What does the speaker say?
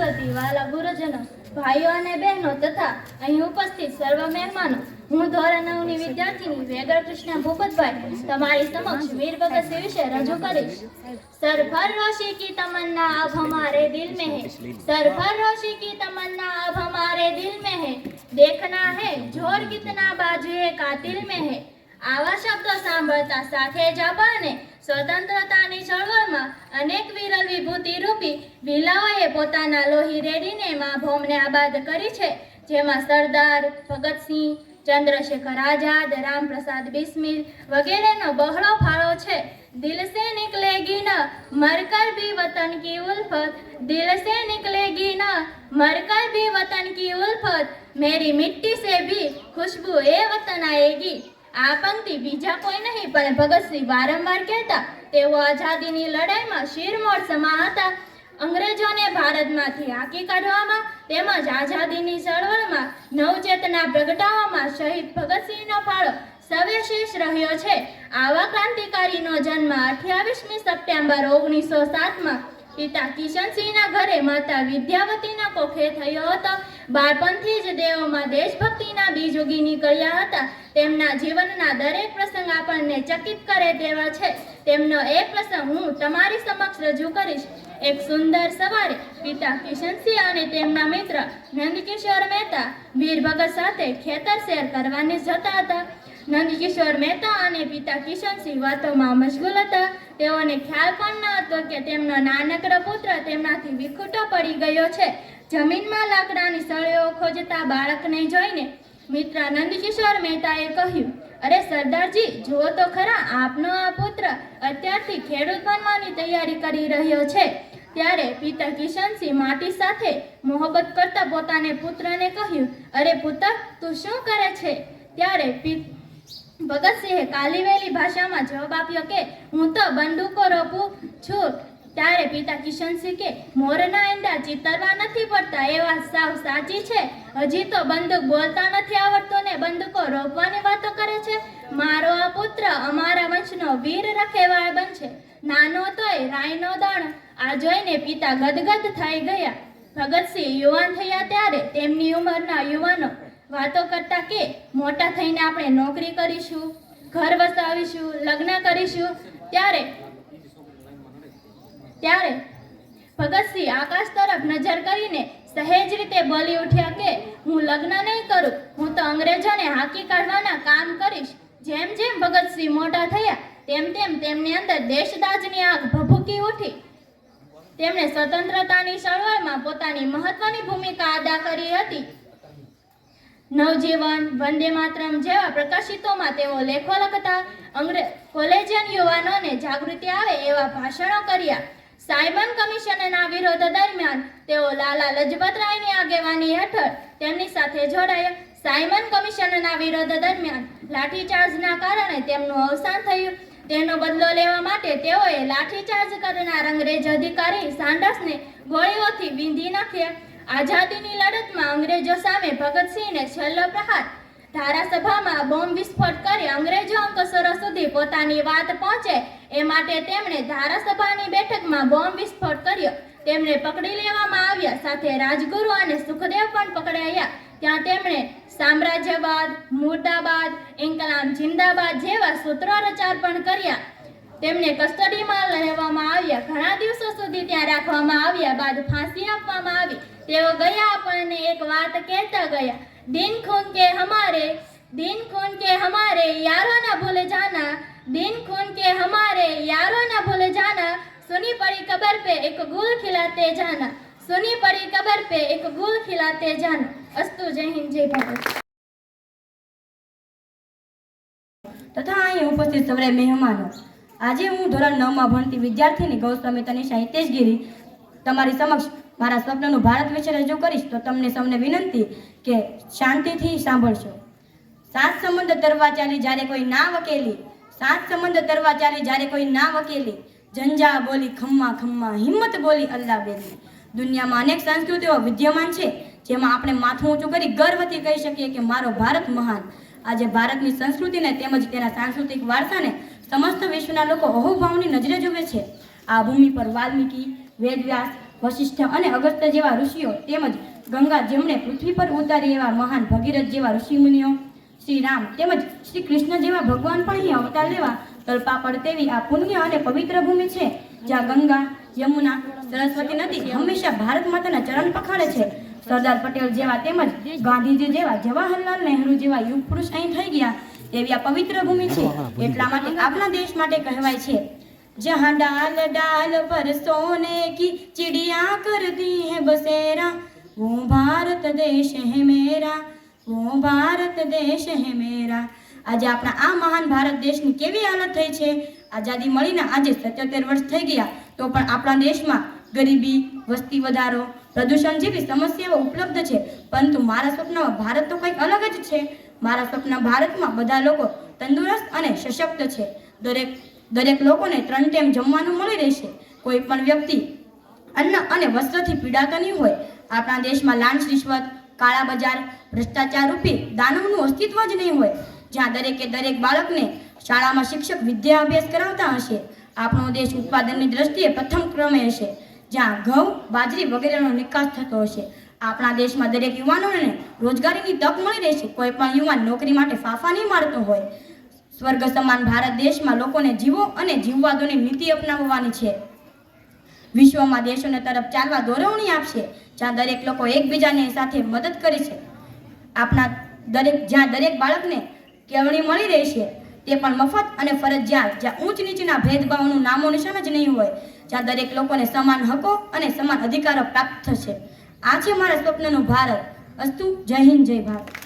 સરસ્વતી, વાલા ગુરુજનો, ભાઈઓ અને બહેનો તથા અહીં ઉપસ્થિત સર્વ મહેમાનો, હું ધોરણ 9 ની વિદ્યાર્થીની વેગળ કૃષ્ણ ભૂપતભાઈ તમારી સમક્ષ વીર ભગતસિંહ વિશે રજૂ કરીશ। सरफरोशी की तमन्ना अब हमारे दिल में है, सरफरोशी की तमन्ना अब हमारे दिल में है, देखना है जोर कितना बाजुए कातिल में है। आवा शब्दों सांभळता साथे જ આપણને સ્વતંત્રતાની ચળવળમાં અનેક વિરલ વિભૂતિ રૂપી વીલાઓએ પોતાના લોહી રેડીને માં ભૌમને આબાદ કરી છે, જેમાં સરદાર ભગતસિંહ, ચંદ્રશેખર આઝાદ, રામપ્રસાદ બિસ્મિલ વગેરેનો બહોળો ફાળો છે। दिल से निकलेगी न मरकर भी वतन की उल्फत, दिल से निकलेगी न मरकर भी वतन की उल्फत, मेरी मिट्टी से भी खुशबू ए वतन आएगी। આ પંક્તિ બીજા કોઈ નહીં પણ ભગતસિંહ વારંવાર કહેતા। તેઓ આઝાદીની લડાઈમાં શિરમોર સમા હતા। અંગ્રેજોને ભારતમાંથી હાંકી કાઢવામાં તેમજ આઝાદીની ચળવળમાં નવચેતના પ્રગટાવવામાં શહીદ ભગતસિંહનો ફાળો સવિશેષ રહ્યો છે। આવા ક્રાંતિકારીનો જન્મ 28મી સપ્ટેમ્બર 1907માં પિતા કિશનસિંહના ઘરે માતા વિદ્યાવતીના કોખે થયો હતો। બાળપણથી જ તેઓમાં દેશભક્તિના બીજ ઉગી નીકળ્યા હતા। તેમના જીવનના દરેક પ્રસંગ આપણને ચકિત કરે તેવા છે। તેમનો એક પ્રસંગ હું તમારી સમક્ષ રજૂ કરીશ। એક સુંદર સવારે પિતા કિશનસિંહ અને તેમના મિત્ર નંદકિશોર મહેતા વીર ભગત સાથે ખેતર સૈર કરવાને જતા હતા। નંદકિશોર મહેતા અને પિતા કિશનસિંહ વાતોમાં મશગુલ હતા। તેઓને ખ્યાલ પણ ન હતો કે તેમનો નાનકડો પુત્ર તેમનાથી વિખૂટો પડી ગયો છે। જમીનમાં લાકડાની સળીઓ ખોજતા બાળકને જોઈને મિત્ર નંદકિશોર મહેતાએ કહ્યું, અરે સરદારજી, જુઓ તો ખરા, આપનો આ પુત્ર અત્યારથી ખેડૂત બનવાની તૈયારી કરી રહ્યો છે। ત્યારે પિતા કિશનસિંહ માટી સાથે મોહબ્બત કરતા પોતાને પુત્રને કહ્યું, અરે પુત્ર, તું શું કરે છે? ત્યારે ભગતસિંહે કાલીવેલી ભાષામાં જવાબ આપ્યો કે હું તો બંદૂકો રોપું છું। ત્યારે પિતા કિશનસિંહ કે મોરના ઈંડા ચિતરવા નથી પડતા એ વાત સાવ સાચી છે। હજી તો બંદૂક બોલતા નથી આવડતું ને બંદૂકો રોપવાની વાતો કરે છે। મારો આ પુત્ર અમારા વંશનો વીર રખેવાળ બનશે, નાનો તોય રાયનો દાણો। આ જોઈને પિતા ગદગદ થઈ ગયા। ભગતસિંહ યુવાન થયા ત્યારે તેમની ઉંમરના યુવાનો વાતો કરતા કે મોટા થઈને આપણે નોકરી કરીશું, ઘર વસાવીશું, લગ્ન કરીશું। ત્યારે ભગતસિંહ આકાશ તરફ નજર કરીને સહેજ રીતે બોલી ઉઠ્યા કે હું લગ્ન નહીં કરું, હું તો અંગ્રેજોને હાંકી કાઢવાના કામ કરીશ। જેમ જેમ ભગતસિંહ મોટા થયા તેમ તેમ તેમની અંદર દેશદાજની આગ ભભૂકી ઉઠી। તેમણે સ્વતંત્રતાની ચળવળમાં પોતાની મહત્વની ભૂમિકા અદા કરી હતી। નવજીવન, વંદે માતરમ જેવા પ્રકાશિતોમાં તેઓ લેખો લખતા। કોલેજિયન યુવાનોને જાગૃતિ આવે એવા ભાષણો કર્યા। સાયમન કમિશનના વિરોધ દરમિયાન તેઓ લાલા લજપતરાયની આગેવાની હેઠળ તેમની સાથે જોડાયા। સાયમન કમિશનના વિરોધ દરમિયાન લાઠીચાર્જના કારણે તેમનું અવસાન થયું। તેનો બદલો લેવા માટે તેઓએ લાઠીચાર્જ કરનાર અંગ્રેજ અધિકારી સાન્ડર્સને ગોળીઓથી વીંધી નાખ્યા। આઝાદીની લડતમાં અંગ્રેજો સામે ભગતસિંહને છેલ્લો પ્રહાર। ધારાસભામાં બોમ્બ વિસ્ફોટ કરી અંગ્રેજો અંકસરો સુધી પોતાની વાત પહોંચે એ માટે તેમણે ધારાસભાની બેઠકમાં બોમ્બ વિસ્ફોટ કર્યો। તેમને પકડી લેવામાં આવ્યા, સાથે રાજગુરુ અને સુખદેવ પણ પકડાયા। ત્યાં તેમણે સામ્રાજ્યવાદ, મુર્દાબાદ, ઇન્કલાબ જિંદાબાદ જેવા સૂત્રોચ્ચાર કર્યા। તેમને કસ્ટડીમાં લેવામાં આવ્યા। ઘણા દિવસો સુધી ત્યાં રાખવામાં આવ્યા બાદ ફાંસી આપવામાં આવી। તેઓ ગયા આપણને એક વાત કહેતા ગયા, दिन खून के हमारे यारों ना भूले जाना, दिन खून के हमारे यारों ना भूले जाना, सुनी पड़ी कब्र पे एक गुल खिलाते जाना, सुनी पड़ी कब्र पे एक गुल खिलाते जाना। अस्तु, जय हिंद, जय भारत। તથા અહીં ઉપસ્થિત સૌ મહેમાનો, આજે હું ધોરણ 9માં ભણતી વિદ્યાર્થીની ગૌસ્વામી તનિષા હિતેશગીરી તમારી સમક્ષ મારા સ્વપ્નનું ભારત વિશે રજૂ કરીશ। તો તમને સૌને વિનંતી કે શાંતિથી સાંભળશો। સાત સમુદ્ર તરવા ચાલી જ્યારે કોઈ ના વકેલી, સાત સમુદ્ર તરવા ચાલી જ્યારે કોઈ ના વકેલી, જંજા બોલી ખમ્મા ખમ્મા, હિંમત બોલી અલ્લાહ બેલી। દુનિયામાં અનેક સંસ્કૃતિઓ વિદ્યમાન છે જેમાં આપણે માથું ઊંચું કરી ગર્વથી કહી શકીએ કે મારો ભારત મહાન। આજે ભારતની સંસ્કૃતિને તેમજ તેના સાંસ્કૃતિક વારસાને સમસ્ત વિશ્વના લોકો અહોભાવની નજરે જુએ છે। આ ભૂમિ પર વાલ્મીકી, વેદવ્યાસ, વશિષ્ઠ અને અગસ્ત્ય જેવા ઋષિઓ તેમજ ગંગા જેમણે પૃથ્વી પર ઉતારી એવા મહાન ભગીરથ જેવા ઋષિમુનિઓ, શ્રી રામ તેમજ શ્રી કૃષ્ણ જેવા ભગવાન પણ અહીં અવતાર લેવા તલપાપડ તેવી આ પુણ્ય અને પવિત્ર ભૂમિ છે, જ્યાં ગંગા, યમુના, સરસ્વતી નદી હંમેશા ભારત માતાના ચરણ પખાડે છે. સરદાર પટેલ જેવા તેમજ ગાંધીજી જેવા, જવાહરલાલ નહેરુ જેવા યુગ પુરુષ અહીં થઈ ગયા એવી આ પવિત્ર ભૂમિ છે. એટલા માટે આપણા દેશ માટે કહેવાય છે, જહાં ડાલ ડાલ પર સોને કી ચિડિયા કરતી હૈ બસેરા, वो भारत देश है मेरा, वो भारत देश है मेरा. આજે આપણા આ મહાન ભારત દેશની કેવી હાલત થઈ છે. આઝાદી મળીને આજે 77 વર્ષ થઈ ગયા તો પણ આપણા દેશમાં ગરીબી, વસ્તી વધારો, પ્રદૂષણ જેવી સમસ્યાઓ ઉપલબ્ધ છે. પરંતુ મારા સ્વપ્નમાં ભારત તો કંઈક અલગ જ છે. મારા સ્વપ્ન ભારતમાં બધા લોકો તંદુરસ્ત અને સશક્ત છે. દરેક લોકોને 3 ટાઈમ જમવાનું મળી રહેશે. કોઈ પણ વ્યક્તિ અન્ન અને વસ્ત્રથી પીડાતો નહીં હોય. આપણા દેશમાં લાંચ, રિશ્વત, કાળા બજાર, ભ્રષ્ટાચાર રૂપી દાનવનું અસ્તિત્વ જ નહીં હોય. જ્યાં દરેક બાળકને શાળામાં શિક્ષક વિદ્યા અભ્યાસ કરાવતા હશે. આપણો દેશ ઉત્પાદનની દ્રષ્ટિએ પ્રથમ ક્રમે હશે, જ્યાં ઘઉં, બાજરી વગેરેનો નિકાસ થતો હશે. આપણા દેશમાં દરેક યુવાનોને રોજગારીની તક મળી રહેશે. કોઈ પણ યુવાન નોકરી માટે ફાંફા નહીં મારતો હોય. સ્વર્ગ સમાન ભારત દેશમાં લોકોને જીવો અને જીવવા દોની નીતિ અપનાવવાની છે. વિશ્વમાં દેશોને તરફ ચાલવા દોરવણી આપશે, જ્યાં દરેક લોકો એકબીજાની સાથે મદદ કરે છે. જ્યાં દરેક બાળકને કેળવણી મળી રહેશે, તે પણ મફત અને ફરજિયાત. જ્યાં ઊંચ નીચના ભેદભાવનું નામો નિશાન જ નહીં હોય. જ્યાં દરેક લોકોને સમાન હકો અને સમાન અધિકારો પ્રાપ્ત થશે. આ છે મારા સ્વપ્નનું ભારત. અસ્તુ. જય હિન્દ, જય ભારત.